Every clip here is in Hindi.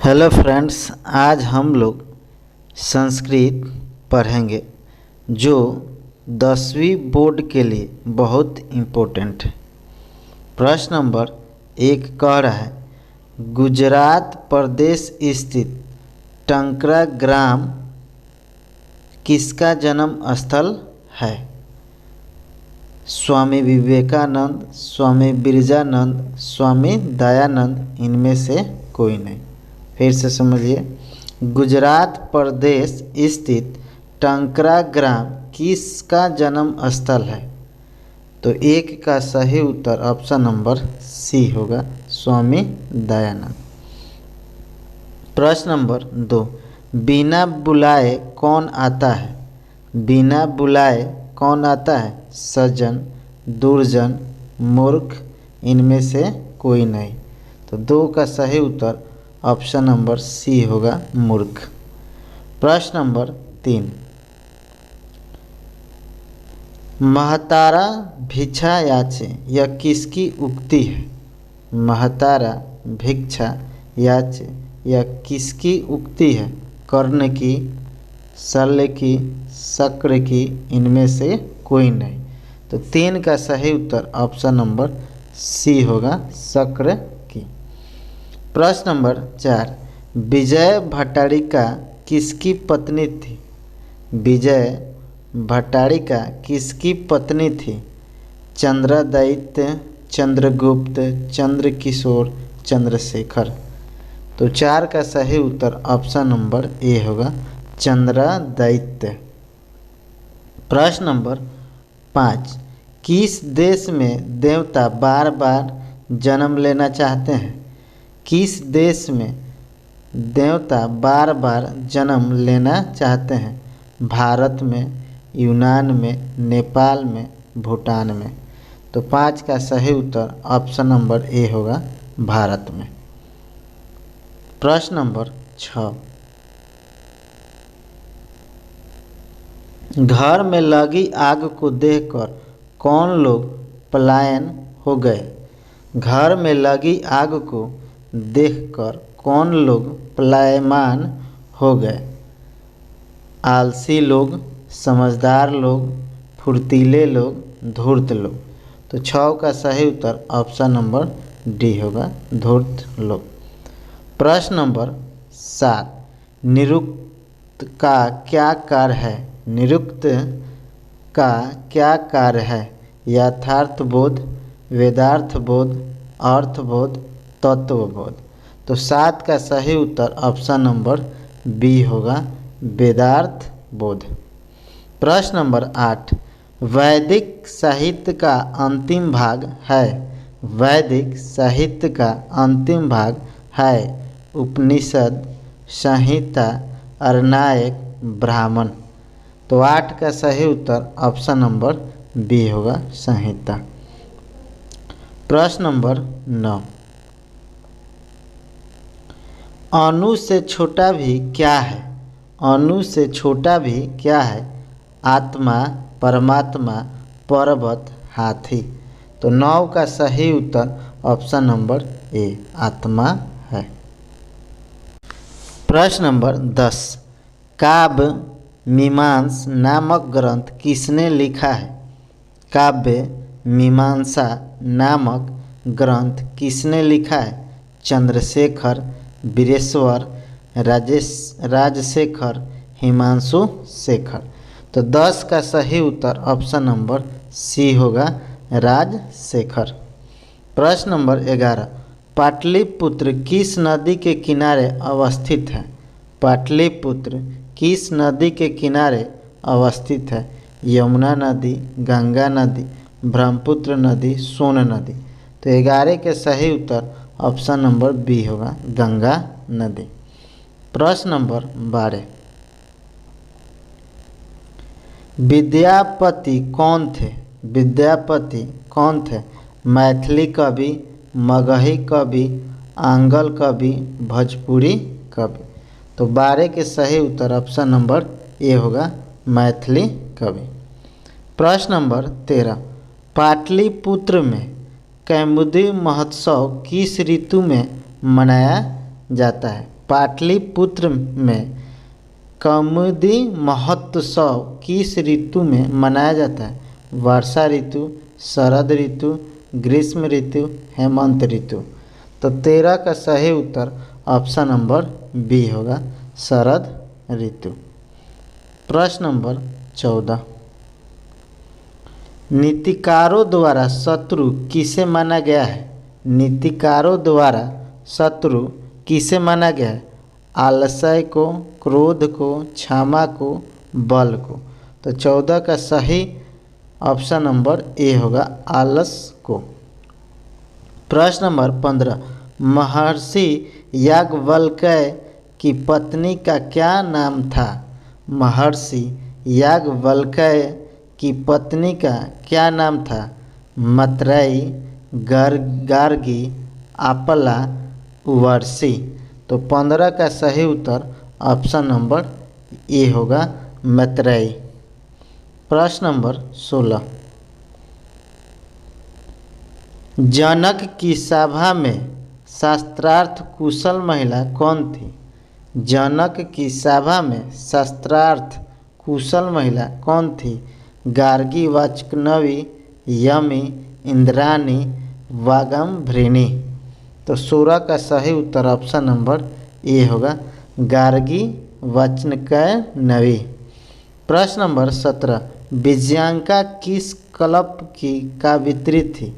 हेलो फ्रेंड्स, आज हम लोग संस्कृत पढ़ेंगे जो 10वीं बोर्ड के लिए बहुत इम्पोर्टेंट है। प्रश्न नंबर 1 कह रहा है, गुजरात प्रदेश स्थित टंकरा ग्राम किसका जन्म स्थल है? स्वामी विवेकानंद, स्वामी बिरजानंद, स्वामी दयानंद, इनमें से कोई नहीं। फिर से समझिए, गुजरात प्रदेश स्थित टंकरा ग्राम किसका जन्म स्थल है? तो एक का सही उत्तर ऑप्शन नंबर सी होगा, स्वामी दयानंद। प्रश्न नंबर 2, बिना बुलाए कौन आता है? बिना बुलाए कौन आता है? सज्जन, दुर्जन, मूर्ख, इनमें से कोई नहीं। तो 2 का सही उत्तर ऑप्शन नंबर सी होगा, मूर्ख। प्रश्न नंबर 3, महतारा भिक्षा याचे यह किसकी उक्ति है? महतारा भिक्षा याचे यह किसकी उक्ति है? कर्ण की, शल्य की, शक्र की, इनमें से कोई नहीं। तो 3 का सही उत्तर ऑप्शन नंबर सी होगा, शक्र की। प्रश्न नंबर 4, विजय भट्टारिका किसकी पत्नी थी? विजय भट्टारिका किसकी पत्नी थी? चंद्रदैत्य, चंद्रगुप्त, चंद्रकिशोर, चंद्रशेखर। तो 4 का सही उत्तर ऑप्शन नंबर ए होगा, चंद्रदैत्य। प्रश्न नंबर 5, किस देश में देवता बार बार जन्म लेना चाहते हैं? किस देश में देवता बार बार जन्म लेना चाहते हैं? भारत में, यूनान में, नेपाल में, भूटान में। तो 5 का सही उत्तर ऑप्शन नंबर ए होगा, भारत में। प्रश्न नंबर 6, घर में लगी आग को देखकर कौन लोग पलायन हो गए? घर में लगी आग को देखकर कौन लोग पलायमान हो गए? आलसी लोग, समझदार लोग, फुर्तीले लोग, धूर्त लोग। तो 6 का सही उत्तर ऑप्शन नंबर डी होगा, धूर्त लोग। प्रश्न नंबर 7, निरुक्त का क्या कार्य है? निरुक्त का क्या कार्य है? यथार्थबोध, वेदार्थबोध, अर्थबोध, तत्वबोध। तो 7 का सही उत्तर ऑप्शन नंबर बी होगा, वेदार्थ बोध। प्रश्न नंबर 8, वैदिक साहित्य का अंतिम भाग है? वैदिक साहित्य का अंतिम भाग है उपनिषद, संहिता, अरण्यक, ब्राह्मण। तो 8 का सही उत्तर ऑप्शन नंबर बी होगा, संहिता। प्रश्न नंबर 9, अणु से छोटा भी क्या है? अणु से छोटा भी क्या है? आत्मा, परमात्मा, पर्वत, हाथी। तो 9 का सही उत्तर ऑप्शन नंबर ए, आत्मा है। प्रश्न नंबर 10, काव्य मीमांसा नामक ग्रंथ किसने लिखा है? काव्य मीमांसा नामक ग्रंथ किसने लिखा है? चंद्रशेखर, वीरेश्वर, राजशेखर, हिमांशु शेखर। तो 10 का सही उत्तर ऑप्शन नंबर सी होगा, राजशेखर। प्रश्न नंबर 11, पाटलिपुत्र किस नदी के किनारे अवस्थित है? पाटलिपुत्र किस नदी के किनारे अवस्थित है? यमुना नदी, गंगा नदी, ब्रह्मपुत्र नदी, सोन नदी। तो 11 के सही उत्तर ऑप्शन नंबर बी होगा, गंगा नदी। प्रश्न नंबर 12, विद्यापति कौन थे? विद्यापति कौन थे? मैथिली कवि, मगही कवि, आंगल कवि, भोजपुरी कवि। तो 12 के सही उत्तर ऑप्शन नंबर ए होगा, मैथिली कवि। प्रश्न नंबर 13, पाटलिपुत्र में कौमुदी महोत्सव किस ऋतु में मनाया जाता है? पाटलिपुत्र में कौमुदी महोत्सव किस ऋतु में मनाया जाता है? वर्षा ऋतु, शरद ऋतु, ग्रीष्म ऋतु, हेमंत ऋतु। तो 13 का सही उत्तर ऑप्शन नंबर बी होगा, शरद ऋतु। प्रश्न नंबर 14, नीतिकारों द्वारा शत्रु किसे माना गया है? नीतिकारों द्वारा शत्रु किसे माना गया है? आलस्य को, क्रोध को, क्षमा को, बल को। तो 14 का सही ऑप्शन नंबर ए होगा, आलस्य को। प्रश्न नंबर 15, महर्षि याज्ञवल्क्य की पत्नी का क्या नाम था? महर्षि याज्ञवल्क्य की पत्नी का क्या नाम था? मैत्रेयी, गार्गी, आपला, उर्वशी। तो 15 का सही उत्तर ऑप्शन नंबर ए होगा, मैत्रेयी। प्रश्न नंबर 16, जनक की सभा में शास्त्रार्थ कुशल महिला कौन थी? जनक की सभा में शास्त्रार्थ कुशल महिला कौन थी? गार्गी, वाचकनवी, यमी, इंद्राणी, वागम्भृणी। तो 16 का सही उत्तर ऑप्शन नंबर ए होगा, गार्गी, वाचकनवी। प्रश्न नंबर 17, विजयांका किस कल्प की काव्यित्री थी?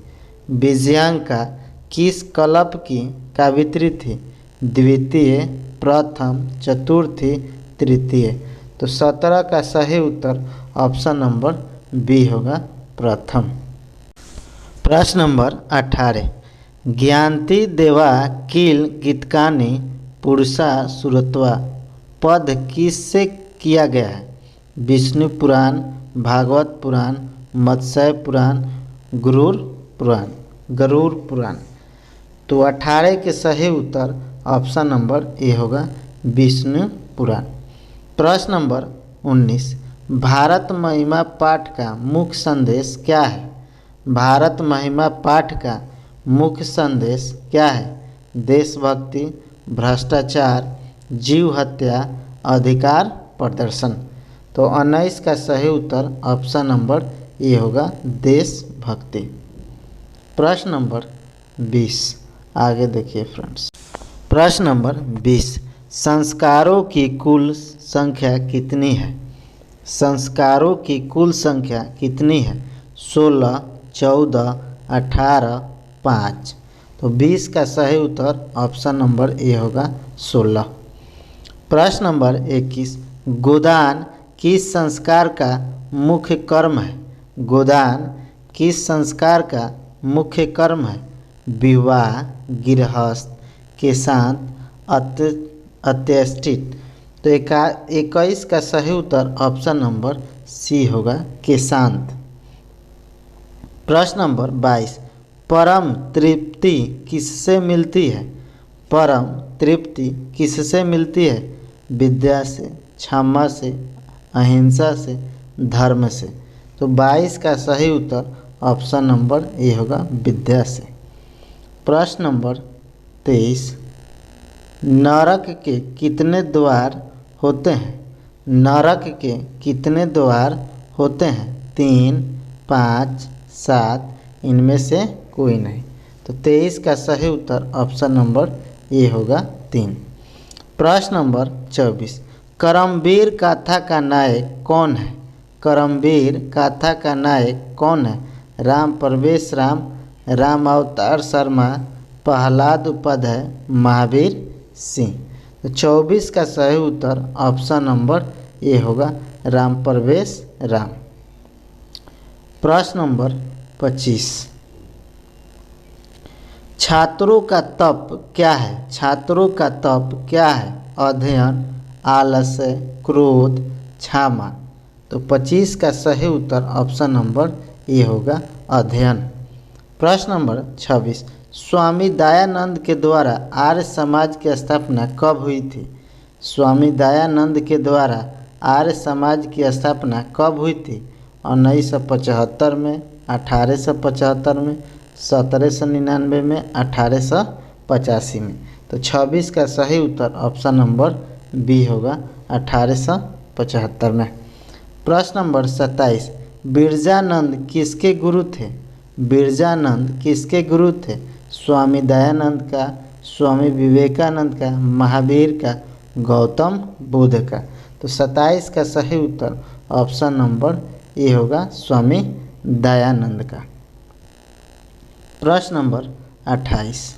विजयांका किस कल्प की काव्यित्री थी? द्वितीय, प्रथम, चतुर्थी, तृतीय। तो 17 का सही उत्तर ऑप्शन नंबर बी होगा, प्रथम। प्रश्न नंबर 18, ज्ञानति देवा किल गीतकानि पुरुषा सुरत्वा पद किससे किया गया है? विष्णु पुराण, भागवत पुराण, मत्स्य पुराण, गरुड़ पुराण। तो 18 के सही उत्तर ऑप्शन नंबर ए होगा, विष्णु पुराण। प्रश्न नंबर 19, भारत महिमा पाठ का मुख्य संदेश क्या है? भारत महिमा पाठ का मुख्य संदेश क्या है? देशभक्ति, भ्रष्टाचार, जीव हत्या, अधिकार प्रदर्शन। तो 19 का सही उत्तर ऑप्शन नंबर ए होगा, देशभक्ति। प्रश्न नंबर 20, आगे देखिए फ्रेंड्स। प्रश्न नंबर 20, संस्कारों की कुल संख्या कितनी है? संस्कारों की कुल संख्या कितनी है? 16, 14, 18, 5। तो 20 का सही उत्तर ऑप्शन नंबर ए होगा, 16। प्रश्न नंबर 21, गोदान किस संस्कार का मुख्य कर्म है? गोदान किस संस्कार का मुख्य कर्म है? विवाह, गृहस्थ, केशांत, अंत्येष्टि। तो 21 का सही उत्तर ऑप्शन नंबर सी होगा, केशांत। प्रश्न नंबर 22, परम तृप्ति किससे मिलती है? परम तृप्ति किससे मिलती है? विद्या से, क्षमा से, अहिंसा से, धर्म से। तो 22 का सही उत्तर ऑप्शन नंबर ए होगा, विद्या से। प्रश्न नंबर 23, नरक के कितने द्वार होते हैं? नरक के कितने द्वार होते हैं? 3, 5, 7, इनमें से कोई नहीं। तो 23 का सही उत्तर ऑप्शन नंबर ए होगा, 3। प्रश्न नंबर 24, करमवीर गाथा का नायक कौन है? करमवीर गाथा का नायक कौन है? राम प्रवेश राम, राम अवतार शर्मा, प्रहलाद उपाध्याय, महावीर सिंह। तो 24 का सही उत्तर ऑप्शन नंबर ए होगा, राम प्रवेश राम। प्रश्न नंबर 25, छात्रों का तप क्या है? छात्रों का तप क्या है? अध्ययन, आलस्य, क्रोध, क्षमा। तो 25 का सही उत्तर ऑप्शन नंबर ए होगा, अध्ययन। प्रश्न नंबर 26, स्वामी दयानंद के द्वारा आर्य समाज की स्थापना कब हुई थी? स्वामी दयानंद के द्वारा आर्य समाज की स्थापना कब हुई थी? 1975 में, 1875 में, 1799 में, 1885 में। तो 26 का सही उत्तर ऑप्शन नंबर बी होगा 1875 में। प्रश्न नंबर 27, बिरजानंद किसके गुरु थे? बिरजानंद किसके गुरु थे? स्वामी दयानंद का, स्वामी विवेकानंद का, महावीर का, गौतम बुद्ध का। तो 27 का सही उत्तर ऑप्शन नंबर ए होगा स्वामी दयानंद का। प्रश्न नंबर 28,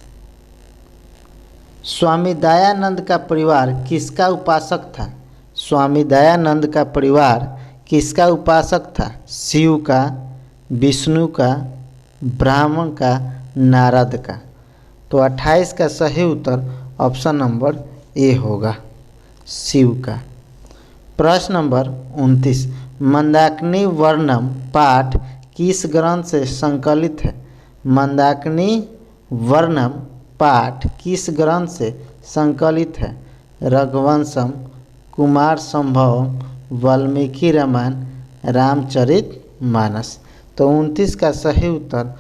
स्वामी दयानंद का परिवार किसका उपासक था? स्वामी दयानंद का परिवार किसका उपासक था? शिव का, विष्णु का, ब्राह्मण का, नारद का। तो 28 का सही उत्तर ऑप्शन नंबर ए होगा शिव का। प्रश्न नंबर 29, मंदाकिनी वर्णम पाठ किस ग्रंथ से संकलित है? मंदाकिनी वर्णम पाठ किस ग्रंथ से संकलित है? रघुवंशम, कुमार संभवम, वाल्मीकि रामायण, रामचरितमानस। तो 29 का सही उत्तर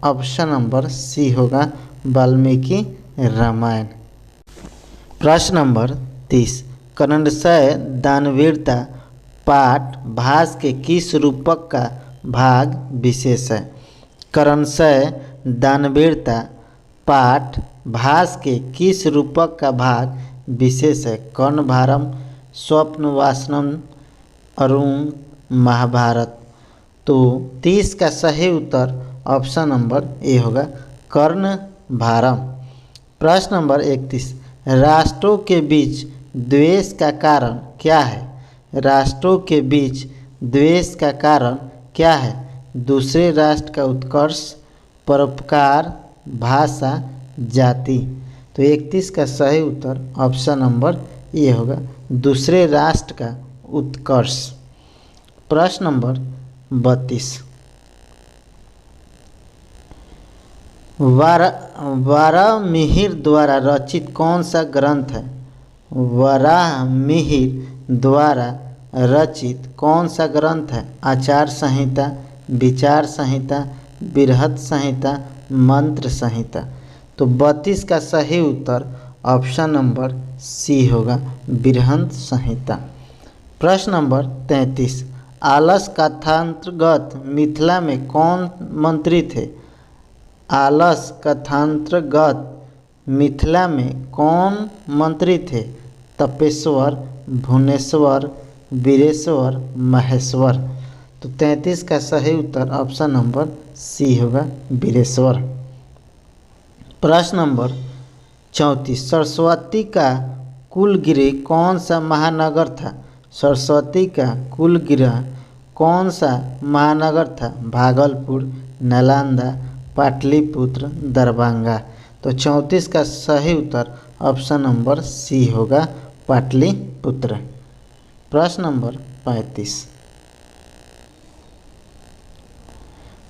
ऑप्शन नंबर सी होगा वाल्मीकि रामायण। प्रश्न नंबर 30, कर्णशय दानवीरता पाठ भास के किस रूपक का भाग विशेष है? कर्णशय दानवीरता पाठ भास के किस रूपक का भाग विशेष है? कर्णभारम, स्वप्नवासनम, अरुण, महाभारत। तो 30 का सही उत्तर ऑप्शन नंबर ए होगा कर्णभारम। प्रश्न नंबर 31, राष्ट्रों के बीच द्वेष का कारण क्या है? राष्ट्रों के बीच द्वेष का कारण क्या है? दूसरे राष्ट्र का उत्कर्ष, परोपकार, भाषा, जाति। तो 31 का सही उत्तर ऑप्शन नंबर ए होगा दूसरे राष्ट्र का उत्कर्ष। प्रश्न नंबर 32, वराहमिहिर द्वारा रचित कौन सा ग्रंथ है? वराहमिहिर द्वारा रचित कौन सा ग्रंथ है? आचार संहिता, विचार संहिता, बृहत संहिता, मंत्र संहिता। तो 32 का सही उत्तर ऑप्शन नंबर सी होगा बृहत संहिता। प्रश्न नंबर 33, आलस कथांतर्गत मिथिला में कौन मंत्री थे? आलस कथांतर्गत मिथिला में कौन मंत्री थे? तपेश्वर, भुवनेश्वर, वीरेश्वर, महेश्वर। तो 33 का सही उत्तर ऑप्शन नंबर सी होगा वीरेश्वर। प्रश्न नंबर 34, सरस्वती का कुलगृह कौन सा महानगर था? सरस्वती का कुलगृह कौन सा महानगर था? भागलपुर, नालंदा, पाटलिपुत्र, दरभंगा। तो 34 का सही उत्तर ऑप्शन नंबर सी होगा पाटलिपुत्र। प्रश्न नंबर 35,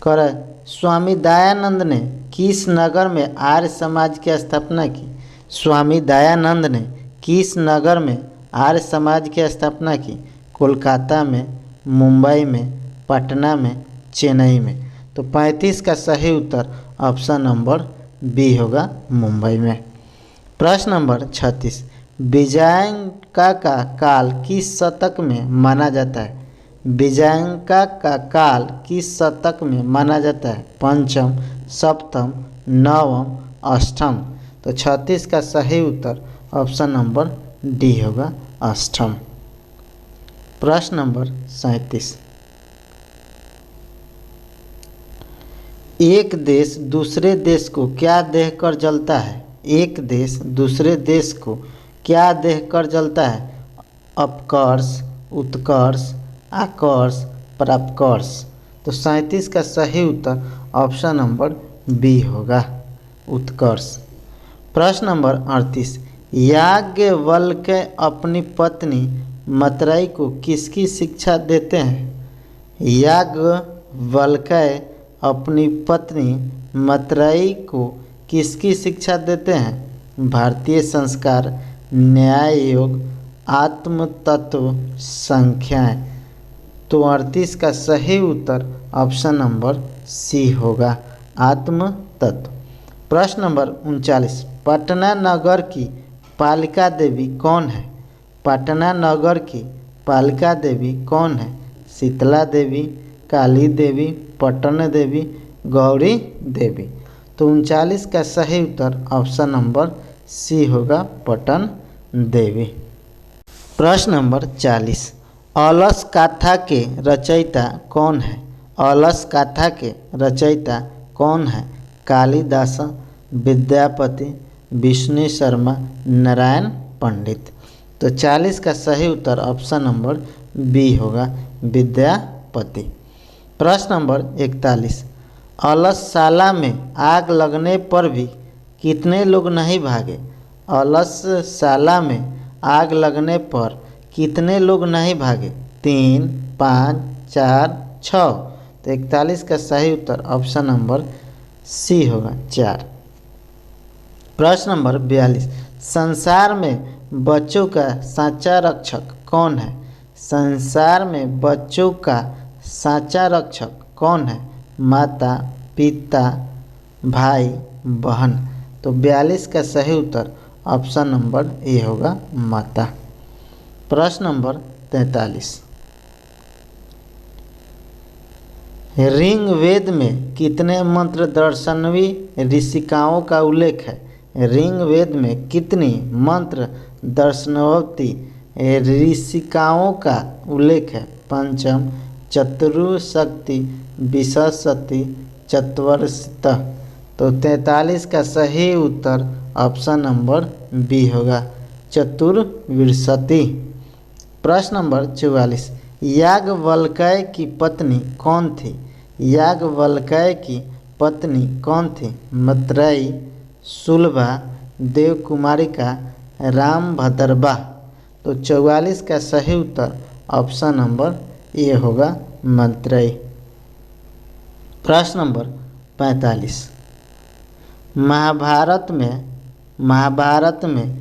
कर स्वामी दयानंद ने किस नगर में आर्य समाज की स्थापना की? स्वामी दयानंद ने किस नगर में आर्य समाज की स्थापना की? कोलकाता में, मुंबई में, पटना में, चेन्नई में। तो 35 का सही उत्तर ऑप्शन नंबर बी होगा मुंबई में। प्रश्न नंबर 36, विजयंका का काल किस शतक में माना जाता है? विजयंका का काल किस शतक में माना जाता है? पंचम, सप्तम, नवम, अष्टम। तो 36 का सही उत्तर ऑप्शन नंबर डी होगा अष्टम। प्रश्न नंबर 37, एक देश दूसरे देश को क्या देखकर जलता है? एक देश दूसरे देश को क्या देखकर जलता है? अपकर्ष, उत्कर्ष, आकर्ष, परापकर्ष। तो 37 का सही उत्तर ऑप्शन नंबर बी होगा उत्कर्ष। प्रश्न नंबर 38, याज्ञवल्क्य अपनी पत्नी मतरेई को किसकी शिक्षा देते हैं? याज्ञवल्क्य अपनी पत्नी मतरेई को किसकी शिक्षा देते हैं? भारतीय संस्कार, न्याय योग, आत्म तत्व, संख्याएं। तो 38 का सही उत्तर ऑप्शन नंबर सी होगा आत्म तत्व। प्रश्न नंबर 39, पटना नगर की पालिका देवी कौन है? पटना नगर की पालिका देवी कौन है? शीतला देवी, काली देवी, पटन देवी, गौरी देवी। तो 39 का सही उत्तर ऑप्शन नंबर सी होगा, पटन देवी। प्रश्न नंबर 40, अलस गाथा के रचयिता कौन है? अलस गाथा के रचयिता कौन है? कालिदास, विद्यापति, विष्णु शर्मा, नारायण पंडित। तो 40 का सही उत्तर ऑप्शन नंबर बी होगा, विद्यापति। प्रश्न नंबर 41, अलसशाला में आग लगने पर भी कितने लोग नहीं भागे? अलसशाला में आग लगने पर कितने लोग नहीं भागे? 3, 5, 4, 6। तो 41 का सही उत्तर ऑप्शन नंबर सी होगा, 4। प्रश्न नंबर 42, संसार में बच्चों का साचा रक्षक कौन है? संसार में बच्चों का साचा रक्षक कौन है? माता, पिता, भाई, बहन। तो 42 का सही उत्तर ऑप्शन नंबर ए होगा, माता। प्रश्न नंबर 43, ऋग्वेद में कितने मंत्र दर्शनवी ऋषिकाओं का उल्लेख है? ऋग्वेद में कितनी मंत्र दर्शनवती ऋषिकाओं का उल्लेख है? पंचम, चतुर्शक्ति, विंशति, चतुर्विंशति। तो 43 का सही उत्तर ऑप्शन नंबर बी होगा, चतुर्विंशति। प्रश्न नंबर 44, याज्ञवल्क्य की पत्नी कौन थी? याज्ञवल्क्य की पत्नी कौन थी? मैत्रेयी, सुलभा, देवकुमारिका, रामभद्रबा। तो 44 का सही उत्तर ऑप्शन नंबर ए होगा, मैत्रेयी। प्रश्न नंबर 45, महाभारत में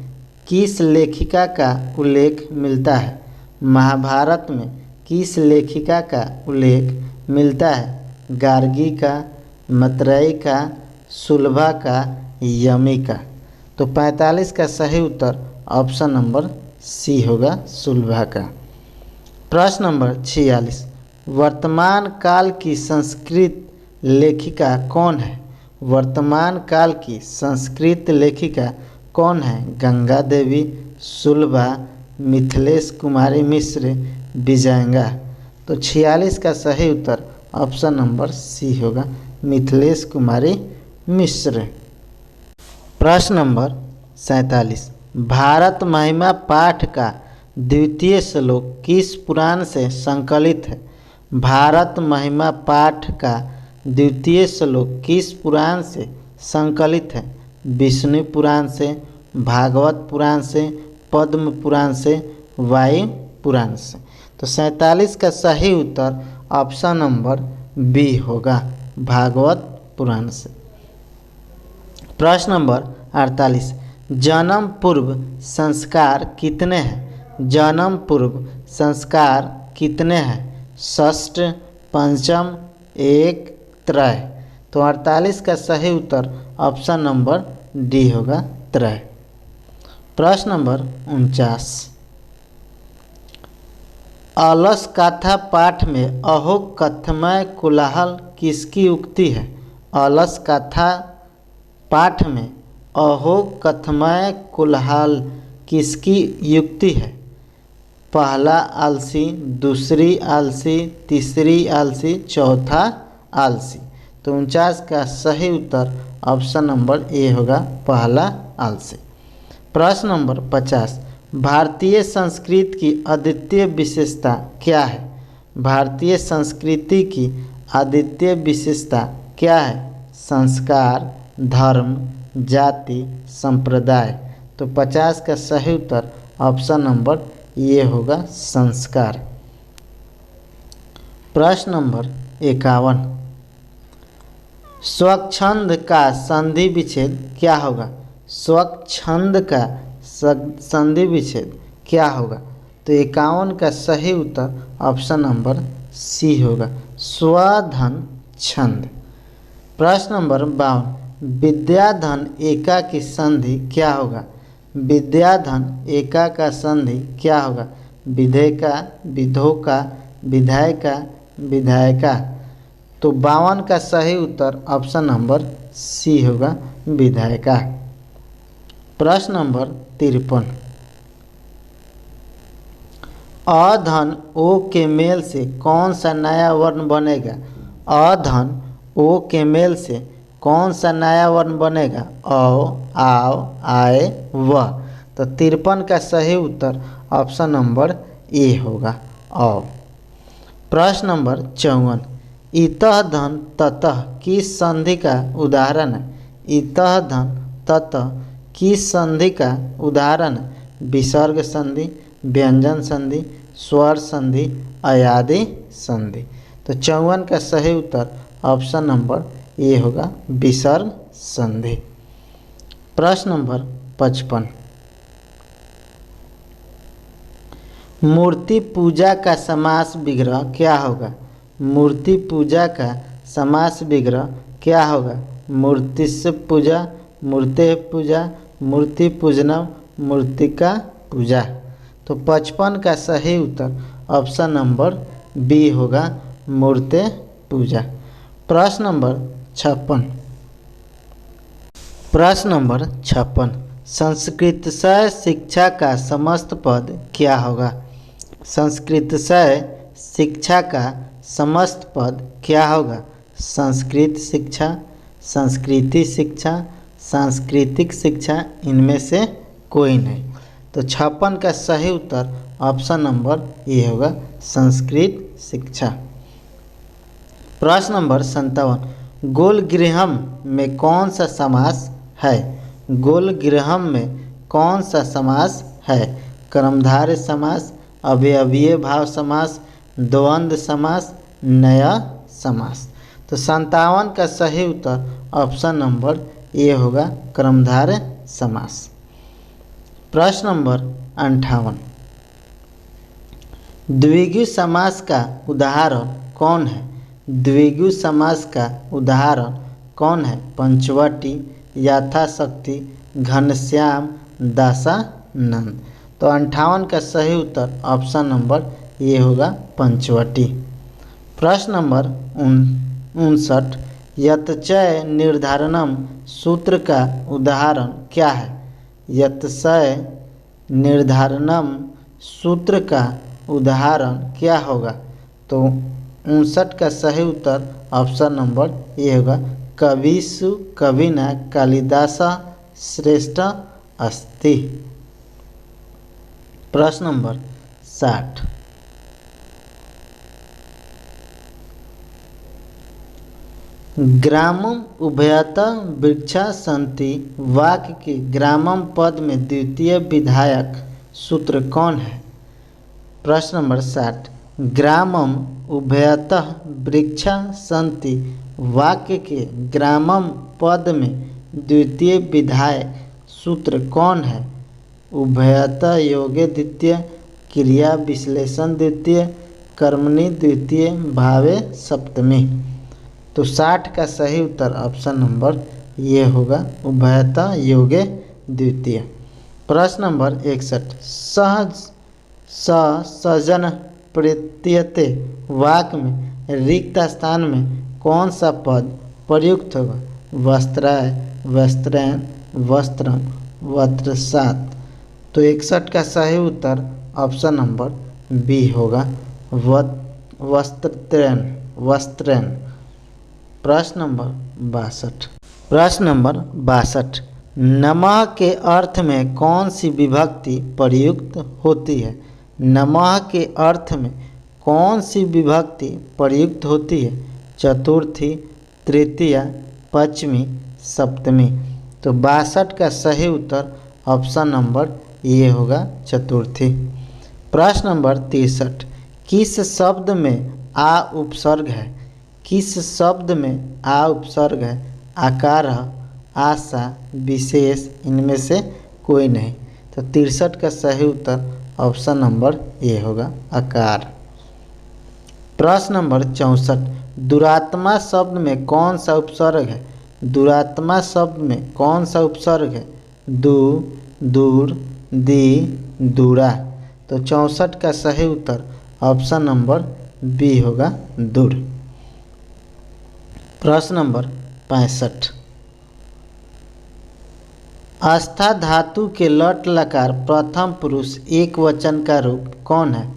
किस लेखिका का उल्लेख मिलता है? महाभारत में किस लेखिका का उल्लेख मिलता है? गार्गी का, मैत्रेयी का, सुलभा का, यमी का। तो 45 का सही उत्तर ऑप्शन नंबर सी होगा, सुलभा का। प्रश्न नंबर 46, वर्तमान काल की संस्कृत लेखिका कौन है? वर्तमान काल की संस्कृत लेखिका कौन है? गंगा देवी, सुलभा, मिथिलेश कुमारी मिश्र, विजयंगा। तो 46 का सही उत्तर ऑप्शन नंबर सी होगा, मिथिलेश कुमारी मिश्र। प्रश्न नंबर 47, भारत महिमा पाठ का द्वितीय श्लोक किस पुराण से संकलित है? भारत महिमा पाठ का द्वितीय श्लोक किस पुराण से संकलित है? विष्णु पुराण से, भागवत पुराण से, पद्म पुराण से, वायु पुराण से। तो 47 का सही उत्तर ऑप्शन नंबर बी होगा, भागवत पुराण से। प्रश्न नंबर 48, जन्म पूर्व संस्कार कितने हैं? जन्म पूर्व संस्कार कितने हैं? षष्ठ, पंचम, एक, त्रय। तो 48 का सही उत्तर ऑप्शन नंबर डी होगा, त्रय। प्रश्न नंबर 49, अलस गाथा पाठ में अहो कथमय कोलाहल किसकी उक्ति है? अलस गाथा पाठ में अहो कथमय कोलाहल किसकी युक्ति है? पहला आलसी, दूसरी आलसी, तीसरी आलसी, चौथा आलसी। तो 49 का सही उत्तर ऑप्शन नंबर ए होगा, पहला आलसी। प्रश्न नंबर 50, भारतीय संस्कृति की अद्वितीय विशेषता क्या है? भारतीय संस्कृति की अद्वितीय विशेषता क्या है? संस्कार, धर्म, जाति, संप्रदाय। तो 50 का सही उत्तर ऑप्शन नंबर ये होगा, संस्कार। प्रश्न नंबर 51, स्वच्छंद का संधि विच्छेद क्या होगा? स्वच्छंद का संधि विच्छेद क्या होगा? तो 51 का सही उत्तर ऑप्शन नंबर सी होगा, स्वधन छंद। प्रश्न नंबर 52, विद्याधन एका की संधि क्या होगा? विद्याधन एका का संधि क्या होगा? विधेयका, विधोका, विधायका, विधायका। तो 52 का सही उत्तर ऑप्शन नंबर सी होगा, विधायका। प्रश्न नंबर 53। अधन ओ के मेल से कौन सा नया वर्ण बनेगा? अधन ओ के मेल से कौन सा नया वर्ण बनेगा? औ, आओ, आए, वह। तो 53 का सही उत्तर ऑप्शन नंबर ए होगा, औ। प्रश्न नंबर 54। इतः धन ततः किस संधि का उदाहरण है? इतः धन ततः किस संधि का उदाहरण है? विसर्ग संधि, व्यंजन संधि, स्वर संधि, अयादि संधि। तो 54 का सही उत्तर ऑप्शन नंबर ए होगा, विसर्ग संधि। प्रश्न नंबर 55। मूर्ति पूजा का समास विग्रह क्या होगा? मूर्ति पूजा का समास विग्रह क्या होगा? मूर्तिस्य पूजा, मूर्ते पूजा, मूर्ति पूजनम, मूर्तिका पूजा। तो 55 का सही उत्तर ऑप्शन नंबर बी होगा, मूर्ते पूजा। प्रश्न नंबर 56। प्रश्न नंबर 56। संस्कृत से शिक्षा का समस्त पद क्या होगा? संस्कृत से शिक्षा का समस्त पद क्या होगा? संस्कृत शिक्षा, संस्कृति शिक्षा, सांस्कृतिक शिक्षा, इनमें से कोई नहीं। तो 56 का सही उत्तर ऑप्शन नंबर ए होगा, संस्कृत शिक्षा। प्रश्न नंबर 57। गोलगृहम में कौन सा समास है? गोलगृहम में कौन सा समास है? कर्मधारय समास, अवयवीय भाव समास, द्वंद्व समास, नया समास। तो 57 का सही उत्तर ऑप्शन नंबर ए होगा, कर्मधारय समास। प्रश्न नंबर 58। द्विगु समास का उदाहरण कौन है? द्विगु समास का उदाहरण कौन है? पंचवटी, यथाशक्ति, घनश्याम, दासानंद। तो 58 का सही उत्तर ऑप्शन नंबर ए होगा, पंचवटी। प्रश्न नंबर 59। यतचय निर्धारणम सूत्र का उदाहरण क्या है? यतचय निर्धारणम सूत्र का उदाहरण क्या होगा? तो 59 का सही उत्तर ऑप्शन नंबर ए होगा, कविषु कविना कालिदासः श्रेष्ठः अस्ति। प्रश्न नंबर 60। ग्रामम उभयतः वृक्षा सन्ति वाक्य के ग्रामम पद में द्वितीय विधायक सूत्र कौन है? प्रश्न नंबर 60। ग्रामम उभयतः वृक्षा सन्ति वाक्य के ग्रामम पद में द्वितीय विधायक सूत्र कौन है? उभयतः योगे द्वितीय, क्रिया विश्लेषण द्वितीय, कर्मणि द्वितीय, भावे सप्तमी। तो 60 का सही उत्तर ऑप्शन नंबर ये होगा, उभयतः योगे द्वितीय। प्रश्न नंबर 61। सजन प्रत्ययते वाक्य में रिक्त स्थान में कौन सा पद प्रयुक्त होगा? वस्त्राय, वस्त्रैन, वस्त्रम, वस्त्रसात। तो 61 का सही उत्तर ऑप्शन नंबर बी होगा, वस्त्रत्रैन, वस्त्रैन। प्रश्न नंबर 62। प्रश्न नंबर 62। नमः के अर्थ में कौन सी विभक्ति प्रयुक्त होती है? नमः के अर्थ में कौन सी विभक्ति प्रयुक्त होती है? चतुर्थी, तृतीया, पंचमी, सप्तमी। तो 62 का सही उत्तर ऑप्शन नंबर ये होगा, चतुर्थी। प्रश्न नंबर 63। किस शब्द में आ उपसर्ग है? किस शब्द में आ उपसर्ग है? आकार, आशा, विशेष, इनमें से कोई नहीं। तो 63 का सही उत्तर ऑप्शन नंबर ए होगा, आकार। प्रश्न नंबर 64। दुरात्मा शब्द में कौन सा उपसर्ग है? दुरात्मा शब्द में कौन सा उपसर्ग है? दू, दूर, दी, दूरा। तो 64 का सही उत्तर ऑप्शन नंबर बी होगा, दूर। प्रश्न नंबर 65। आस्था धातु के लट लकार प्रथम पुरुष एक वचन का रूप कौन है?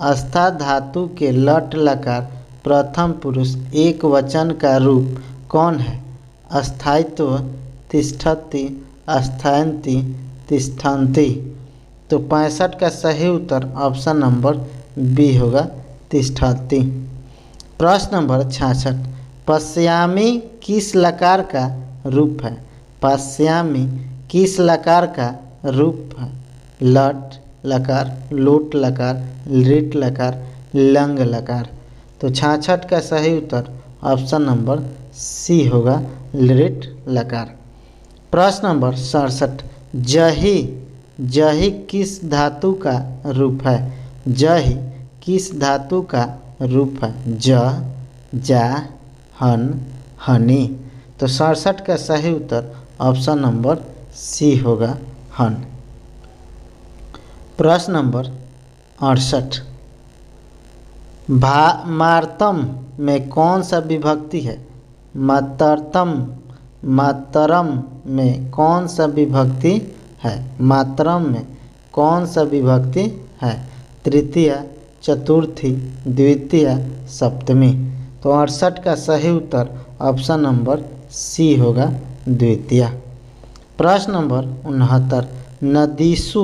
आस्था धातु के लट लकार प्रथम पुरुष एक वचन का रूप कौन है? अस्थायित्व, तिष्ठति, अस्थायन्ति, तिष्ठन्ति। तो 65 का सही उत्तर ऑप्शन नंबर बी होगा, तिष्ठति। प्रश्न नंबर 66। पश्यामि किस लकार का रूप है? पश्यामि किस लकार का रूप है? लट लकार, लोट लकार, लिट लकार, लंग लकार। तो 66 का सही उत्तर ऑप्शन नंबर सी होगा, लिट लकार। प्रश्न नंबर 67। जहि, जहि किस धातु का रूप है? जहि किस धातु का रूप है? ज, जा, हन, हनी। तो 67 का सही उत्तर ऑप्शन नंबर सी होगा, हन। प्रश्न नंबर 68। मातरम में कौन सा विभक्ति है? मातरतम, मातरम में कौन सा विभक्ति है? मातरम में कौन सा विभक्ति है? तृतीय, चतुर्थी, द्वितीय, सप्तमी। तो 68 का सही उत्तर ऑप्शन नंबर सी होगा, द्वितीय। प्रश्न नंबर 69। नदीसु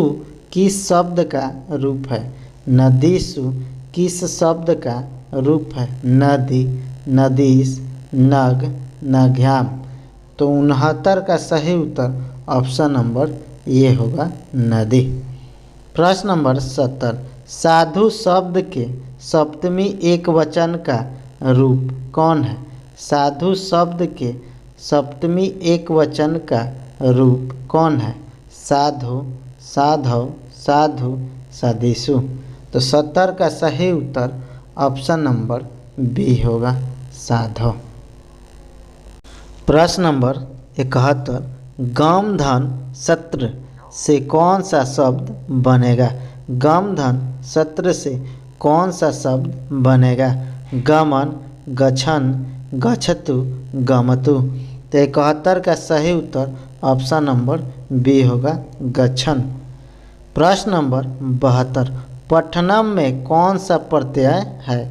किस शब्द का रूप है? नदीसु किस शब्द का रूप है? नदी, नदीस, नग, नघ्याम। तो 69 का सही उत्तर ऑप्शन नंबर ये होगा, नदी। प्रश्न नंबर 70। साधु शब्द के सप्तमी एक वचन का रूप कौन है? साधु शब्द के सप्तमी एक वचन का रूप कौन है? साधु, साधव, साधु, साधिसु। तो 70 का सही उत्तर ऑप्शन नंबर बी होगा, साधव। प्रश्न नंबर 71। गम धन सत्र से कौन सा शब्द बनेगा? गम धन सत्र से कौन सा शब्द बनेगा? गमन, गछन, गच्छतु, गमतु। तो 71 का सही उत्तर ऑप्शन नंबर बी होगा, गच्छन। प्रश्न नंबर 72। पठनम में कौन सा प्रत्यय है?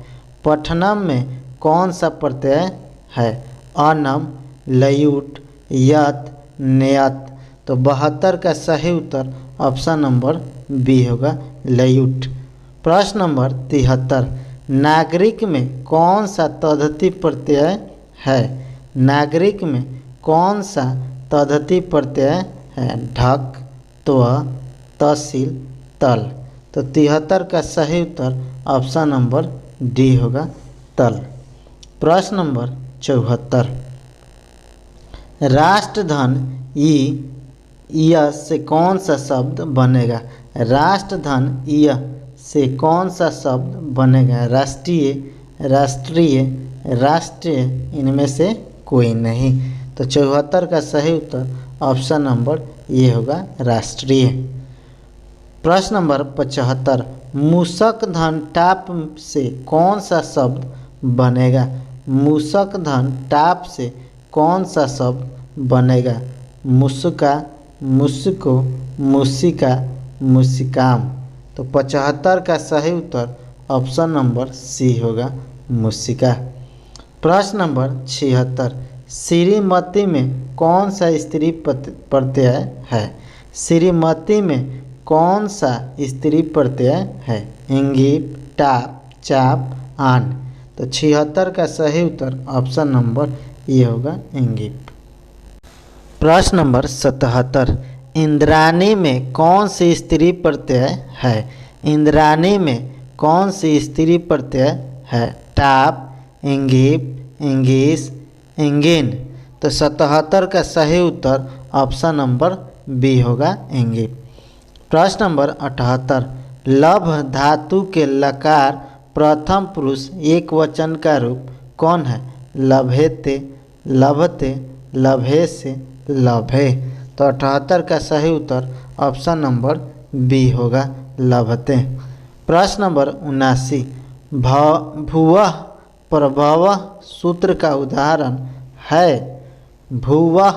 पठनम में कौन सा प्रत्यय है? अनम, लयूट, यत, नेयत। तो 72 का सही उत्तर ऑप्शन नंबर बी होगा, लयूट। प्रश्न नंबर 73। नागरिक में कौन सा तद्धित प्रत्यय है? नागरिक में कौन सा तद्धित प्रत्यय है? ढक, त्व, तहसील, तल। तो 73 का सही उत्तर ऑप्शन नंबर डी होगा, तल। प्रश्न नंबर 74। राष्ट्रधन य से कौन सा शब्द बनेगा? राष्ट्रधन य से कौन सा शब्द बनेगा? राष्ट्रीय, राष्ट्रीय, राष्ट्रीय, इनमें से कोई नहीं। तो 74 का सही उत्तर ऑप्शन नंबर ये होगा, राष्ट्रीय। प्रश्न नंबर 75। मूषक धन टाप से कौन सा शब्द बनेगा? मूषक धन टाप से कौन सा शब्द बनेगा? मुस्का, मुस्को, मुसिका, मुसिकाम। तो 75 का सही उत्तर ऑप्शन नंबर सी होगा, मुसिका। प्रश्न नंबर 76। श्रीमती में कौन सा स्त्री प्रत्यय है? श्रीमती में कौन सा स्त्री प्रत्यय है? इंगीप, टाप, चाप, आन। तो 76 का सही उत्तर ऑप्शन नंबर ये होगा, इंगीप। प्रश्न नंबर 77। इंद्राणी में कौन सी स्त्री प्रत्यय है? इंद्राणी में कौन सी स्त्री प्रत्यय है? टाप, इंगीप, इंगीस, इंगिन। तो 77 का सही उत्तर ऑप्शन नंबर बी होगा, इंगीप। प्रश्न नंबर 78। लभ धातु के लकार प्रथम पुरुष एक वचन का रूप कौन है? लभेते, लभते, लभे से लभे। तो 78 का सही उत्तर ऑप्शन नंबर बी होगा, लभते। प्रश्न नंबर 79, भूवः प्रभवः सूत्र का उदाहरण है। भूवः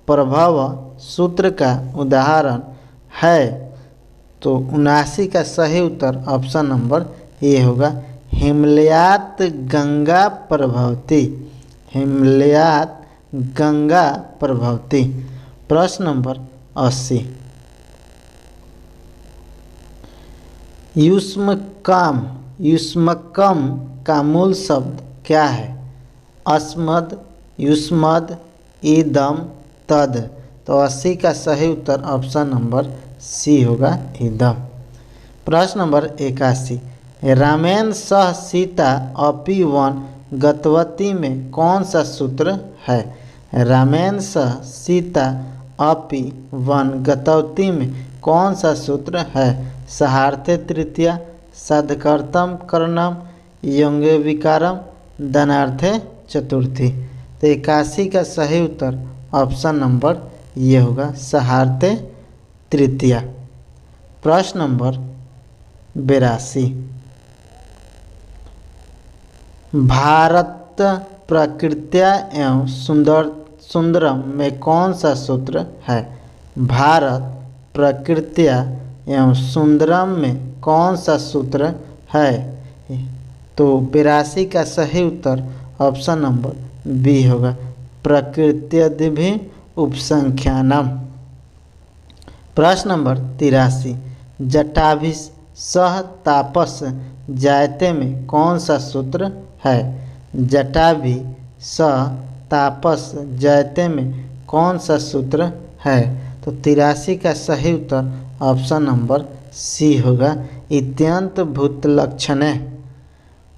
प्रभवः सूत्र का उदाहरण है। तो 79 का सही उत्तर ऑप्शन नंबर ए होगा, हिमलयात् गंगा प्रभवती। हिमलयात् गंगा प्रभवती। प्रश्न नंबर 80, युष्मकम का मूल शब्द क्या है। अस्मद, युष्मद, इदम, तद। तो 80 का सही उत्तर ऑप्शन नंबर सी होगा, इदम। प्रश्न नंबर 81, रामेण सह सीता अपि वन गतवती में कौन सा सूत्र है। रामेण सह सीता अपि वन गतवती में कौन सा सूत्र है। सहार्थे तृतीया, सदकर्तम करणम, यंगे विकारम, धनार्थे चतुर्थी। तो 81 का सही उत्तर ऑप्शन नंबर ये होगा, सहार्थे तृतीया। प्रश्न नंबर 82, भारत प्रकृत्या एवं सुंदरम में कौन सा सूत्र है। भारत प्रकृत्या एवं सुंदरम में कौन सा सूत्र है। तो 82 का सही उत्तर ऑप्शन नंबर बी होगा, प्रकृत्यदिभिः उपसंख्यानम। प्रश्न नंबर 83, जटाभि सह तापस जायते में कौन सा सूत्र है। जटाभि सह तापस जायते में कौन सा सूत्र है। तो 83 का सही उत्तर ऑप्शन नंबर सी होगा, इत्यंत भूत लक्षणे।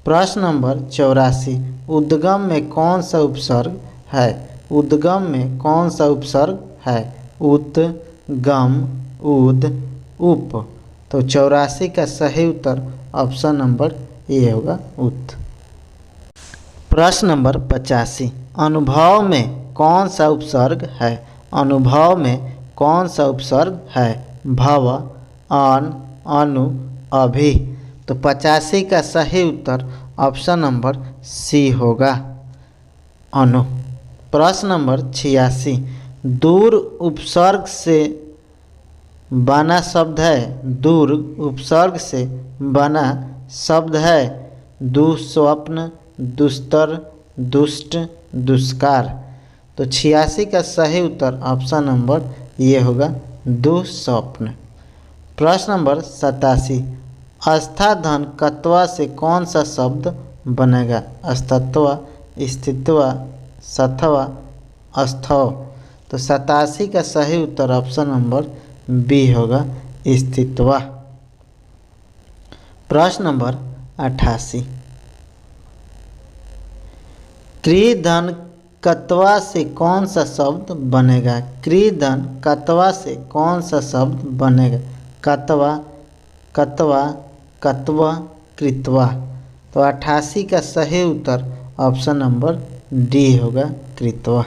प्रश्न नंबर 84, उद्गम में कौन सा उपसर्ग है। उद्गम में कौन सा उपसर्ग है। उत, गम, उद, उप। तो 84 का सही उत्तर ऑप्शन नंबर ए होगा, उत। प्रश्न नंबर 85, अनुभव में कौन सा उपसर्ग है। अनुभव में कौन सा उपसर्ग है। भव, अन, अनु, अभि। तो 85 का सही उत्तर ऑप्शन नंबर सी होगा, अनु। प्रश्न नंबर 86, दूर उपसर्ग से बना शब्द है। दूर उपसर्ग से बना शब्द है। दुस्वप्न, दुस्तर, दुष्ट, दुष्कार। तो 86 का सही उत्तर ऑप्शन नंबर ये होगा, दुस्वप्न। प्रश्न नंबर 87, अस्था धन कत्वा से कौन सा शब्द बनेगा। अस्तत्व, स्थित्व, सत्व, अस्थव। तो 87 का सही उत्तर ऑप्शन नंबर बी होगा, स्थित्व। प्रश्न नंबर 88, क्रीधन कत्वा से कौन सा शब्द बनेगा। क्रीधन कत्वा से कौन सा शब्द बनेगा। कत्वा, कत्वा, कत्व, कृत्वा। तो 88 का सही उत्तर ऑप्शन नंबर डी होगा, कृत्वा।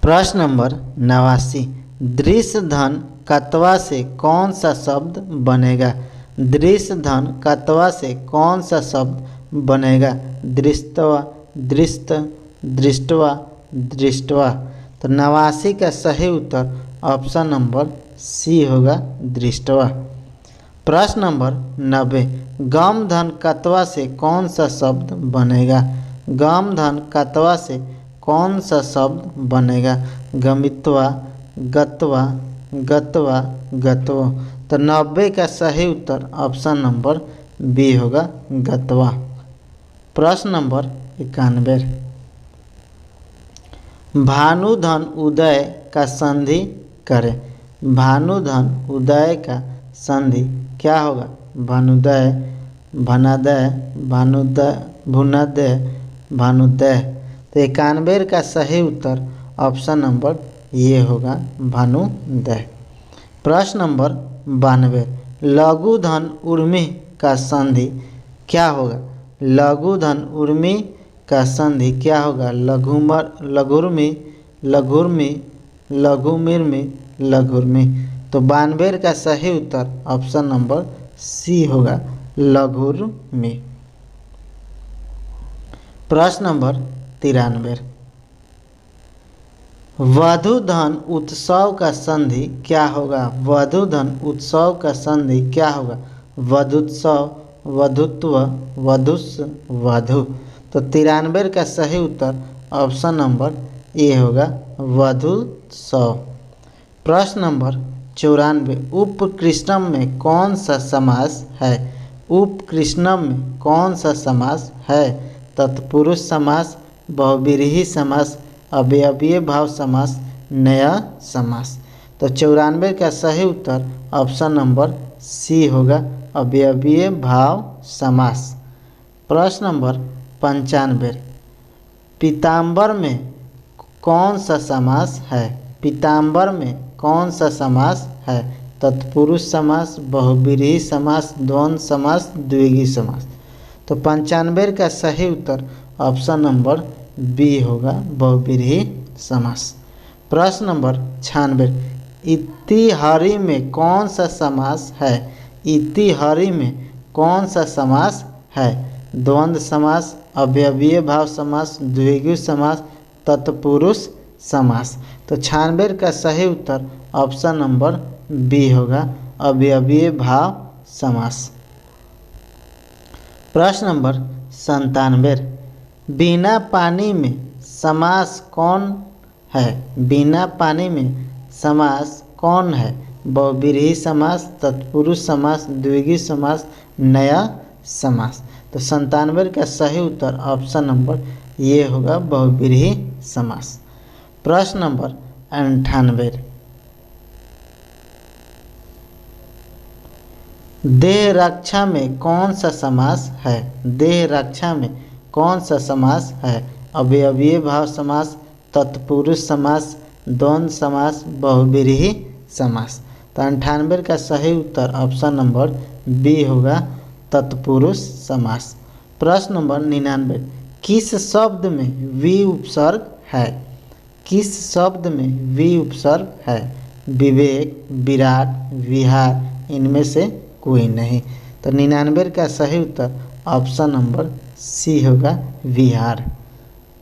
प्रश्न नंबर 89, दृश्य धन कत्वा से कौन सा शब्द बनेगा। दृश्य धन कत्वा से कौन सा शब्द बनेगा। दृष्टवा, दृष्ट, दृष्टवा, दृष्टवा। तो 89 का सही उत्तर ऑप्शन नंबर सी होगा, दृष्टवा। प्रश्न नंबर 90, गम धन कत्वा से कौन सा शब्द बनेगा। गम धन कत्वा से कौन सा शब्द बनेगा। गमित्वा, गत्वा, गत्वा, गत्वो। तो 90 का सही उत्तर ऑप्शन नंबर बी होगा, गत्वा। प्रश्न नंबर 91, भानुधन उदय का संधि करें। भानुधन उदय का संधि क्या होगा। भानुदय, भनादय, भानुदय, भुनदय, भानुदय। तो 91 का सही उत्तर ऑप्शन नंबर ये होगा, भानुदय। प्रश्न नंबर 92, लघु धन उर्मी का संधि क्या होगा। लघु धन उर्मी का संधि क्या होगा? लघुर में लघुमिर में लघुर में। तो 92 का सही उत्तर ऑप्शन नंबर सी होगा, लघुर में। प्रश्न नंबर 93, वधूधन उत्सव का संधि क्या होगा? वधूधन उत्सव का संधि क्या होगा? वधुत्सव, वधुत्व, वधुस्व, वधु। तो 93 का सही उत्तर ऑप्शन नंबर ए होगा, वधुत्सव। प्रश्न नंबर 94, उपकृष्णम में कौन सा समास है? उपकृष्णम में कौन सा समास है? तत्पुरुष समास, बहुव्रीहि समास, अव्ययीय भाव समास, नया समास। तो 94 का सही उत्तर ऑप्शन नंबर सी होगा, अव्ययीय भाव समास। प्रश्न नंबर 95, पीताम्बर में कौन सा समास है? पीताम्बर में कौन सा समास है? तत्पुरुष समास, बहुव्रीहि समास, द्वंद्व समास, द्विगु समास। तो 95 का सही उत्तर ऑप्शन नंबर बी होगा, बहुव्रीहि समास। प्रश्न नंबर 96, इतिहरि में कौन सा समास है? इतिहरि में कौन सा समास है? द्वंद्व समास, अव्ययीय भाव समास, द्विगु समास, तत्पुरुष समास। तो 96 का सही उत्तर ऑप्शन नंबर बी होगा, अव्ययीय भाव समास। प्रश्न नंबर 97, बिना पानी में समास कौन है? बिना पानी में समास कौन है? बहुव्रीहि समास, तत्पुरुष समास, द्विगु समास, नया समास। तो 97 का सही उत्तर ऑप्शन नंबर ये होगा, बहुव्रीहि समास। प्रश्न नंबर 98, देह रक्षा में कौन सा समास है? देह रक्षा में कौन सा समास है? अव्ययीय भाव समास, तत्पुरुष समास, द्वंद्व समास, बहुव्रीहि समास। तो 98 का सही उत्तर ऑप्शन नंबर बी होगा, तत्पुरुष समास। प्रश्न नंबर 99, किस शब्द में वी उपसर्ग है? किस शब्द में वी उपसर्ग है? विवेक, विराट, विहार, इनमें से कोई नहीं। तो 99 का सही उत्तर ऑप्शन नंबर सी होगा, विहार।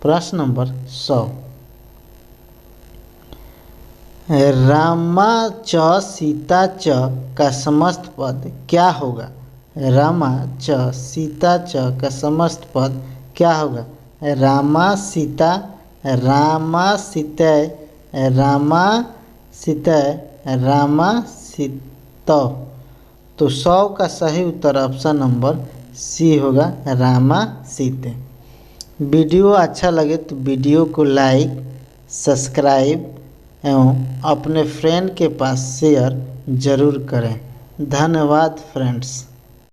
प्रश्न नंबर 100, रामा च सीता च का समस्त पद क्या होगा? रामा च सीता च का समस्त पद क्या होगा? रामा सीता, रामा सीतय, रामा सीतय, रामा सीतौ। तो 100 का सही उत्तर ऑप्शन नंबर सी होगा, रामा सीते। वीडियो अच्छा लगे तो वीडियो को लाइक, सब्सक्राइब एवं अपने फ्रेंड के पास शेयर जरूर करें। धन्यवाद फ्रेंड्स।